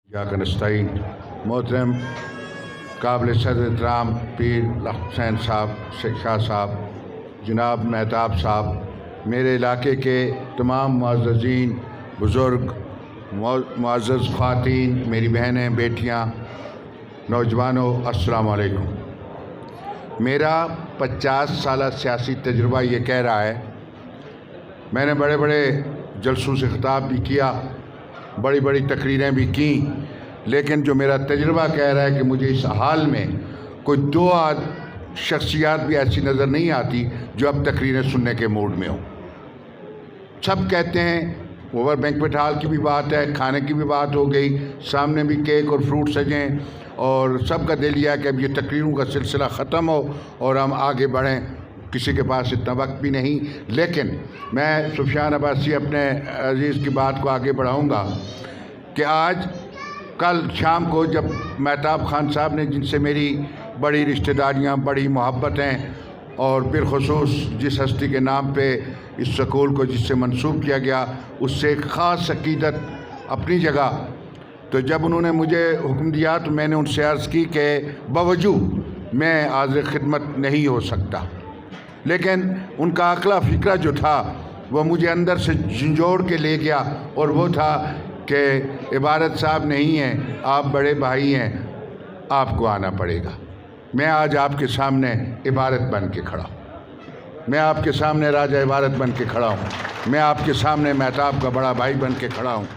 नस्ताइन मोहतरम काबिल सदर एहतराम पीर हुसैन साहब, शेख शाह साहब, जनाब मेहताब साहब, मेरे इलाके के तमाम मुअज़्ज़ज़ीन, बुज़ुर्ग, मुअज़्ज़ज़ ख़वातीन, मेरी बहनें, बेटियाँ, नौजवानों, अस्सलामु अलैकुम। मेरा 50 साल सियासी तजुर्बा ये कह रहा है, मैंने बड़े बड़े जलसों से ख़िताब भी किया, बड़ी बड़ी तकरीरें भी की, लेकिन जो मेरा तजुर्बा कह रहा है कि मुझे इस हाल में कोई दो शख्सियात भी ऐसी नज़र नहीं आती जो अब तकरीरें सुनने के मूड में हो। सब कहते हैं, ओवर बैंक्वेट हॉल की भी बात है, खाने की भी बात हो गई, सामने भी केक और फ्रूट सजें, और सबका दिल यह है कि अब ये तकरीरों का सिलसिला ख़त्म हो और हम आगे बढ़ें। किसी के पास इतना वक्त भी नहीं, लेकिन मैं सुफियान अब्बासी अपने अजीज़ की बात को आगे बढ़ाऊँगा कि आज कल शाम को जब मेहताब खान साहब ने, जिनसे मेरी बड़ी रिश्तेदारियाँ, बड़ी मोहब्बतें, और बिलखुसूस जिस हस्ती के नाम पे इस स्कूल को जिससे मंसूब किया गया उससे एक ख़ास अक़ीदत अपनी जगह, तो जब उन्होंने मुझे हुक्म दिया तो मैंने उनसे अर्ज़ की कि बावजूद मैं हाज़िर खिदमत नहीं हो सकता, लेकिन उनका अक़ला फ़िक्रा जो था वो मुझे अंदर से झंझोड़ के ले गया, और वो था कि इबारत साहब नहीं हैं, आप बड़े भाई हैं, आपको आना पड़ेगा। मैं आज आपके सामने इबारत बन के खड़ा हूँ, मैं आपके सामने राजा इबारत बन के खड़ा हूँ, मैं आपके सामने मेहताब का बड़ा भाई बन के खड़ा हूँ।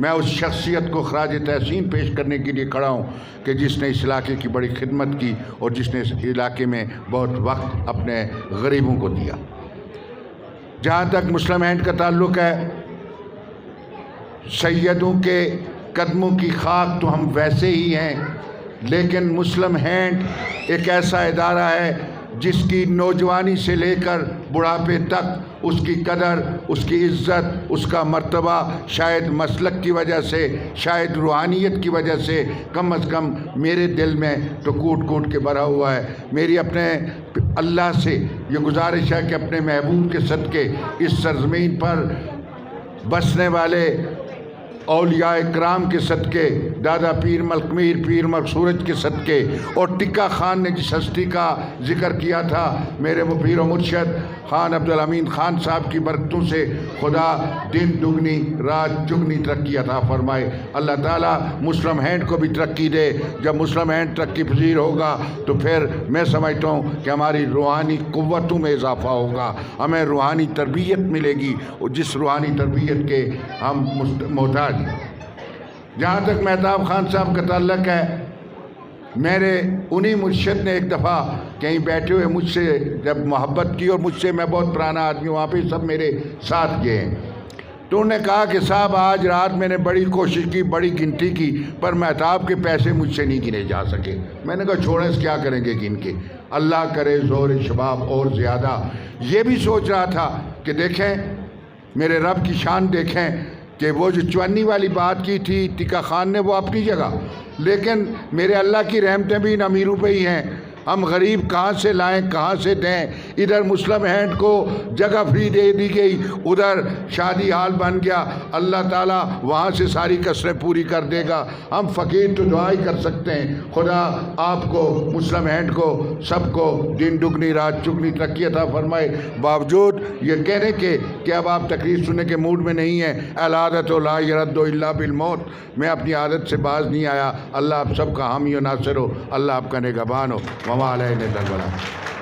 मैं उस शख्सियत को ख़राज तहसीन पेश करने के लिए खड़ा हूँ कि जिसने इस इलाके की बड़ी खिदमत की और जिसने इस इलाके में बहुत वक्त अपने गरीबों को दिया। जहाँ तक मुस्लिम हैंड का ताल्लुक़ है, सैयदों के कदमों की खाक तो हम वैसे ही हैं, लेकिन मुस्लिम हैंड एक ऐसा इदारा है जिसकी नौजवानी से लेकर बुढ़ापे तक उसकी कदर, उसकी इज़्ज़त, उसका मर्तबा शायद मसलक की वजह से, शायद रूहानियत की वजह से कम अज़ कम मेरे दिल में तो कूट कूट के भरा हुआ है। मेरी अपने अल्लाह से ये गुजारिश है कि अपने महबूब के सदक़े इस सरज़मीन पर बसने वाले औलिया इकराम के सदक़े, दादा पीर मलकमीर पीर मकसूरज के सदक़े, और टिक्का खान ने जिस हस्ती का ज़िक्र किया था, मेरे पीर व मुर्शद ख़ान अब्दुल अमीन ख़ान साहब की बरकतों से खुदा दिन दुगनी रात चुगनी तरक्की अता फ़रमाए। अल्लाह ताला मुस्लिम हैंड को भी तरक्की दे। जब मुस्लिम हैंड तरक्की पजीर होगा तो फिर मैं समझता हूँ कि हमारी रूहानी क़ुव्वतों में इजाफ़ा होगा, हमें रूहानी तरबियत मिलेगी, और जिस रूहानी तरबियत के हम मोहताज। जहाँ तक मेहताब खान साहब का ताल्लुक़ है, मेरे उन्हीं मुर्शद ने एक दफ़ा कहीं बैठे हुए मुझसे जब मोहब्बत की, और मुझसे, मैं बहुत पुराना आदमी, वहाँ पे सब मेरे साथ गए हैं, तो उन्होंने कहा कि साहब आज रात मैंने बड़ी कोशिश की, बड़ी गिनती की, पर मेहताब के पैसे मुझसे नहीं गिने जा सके। मैंने कहा छोड़ें, इस क्या करेंगे गिन के, अल्लाह करे ज़ोर शबाब और ज़्यादा। ये भी सोच रहा था कि देखें मेरे रब की शान देखें कि वो जो चवन्नी वाली बात की थी टिक्का खान ने, वो अपनी जगह, लेकिन मेरे अल्लाह की रहमतें भी इन अमीरों पे ही हैं। हम गरीब कहाँ से लाएं, कहाँ से दें। इधर मुस्लिम हैंड को जगह फ्री दे दी गई, उधर शादी हाल बन गया, अल्लाह ताला वहाँ से सारी कसरें पूरी कर देगा। हम फ़कीर तो दुआ ही कर सकते हैं, खुदा आपको, मुस्लिम हैंड को, सबको दिन दुगनी रात चुगनी तरक्की अता फरमाए। बावजूद ये कहने के कि अब आप तकरीर सुनने के मूड में नहीं हैं, अल-आदत ला यरद्दु इल्ला बिल मौत, मैं अपनी आदत से बाज नहीं आया। अल्लाह आप सबका हामी और नासिर हो, अल्लाह आपका निगहबान हो। वमा अलैना इल्लल बलाग।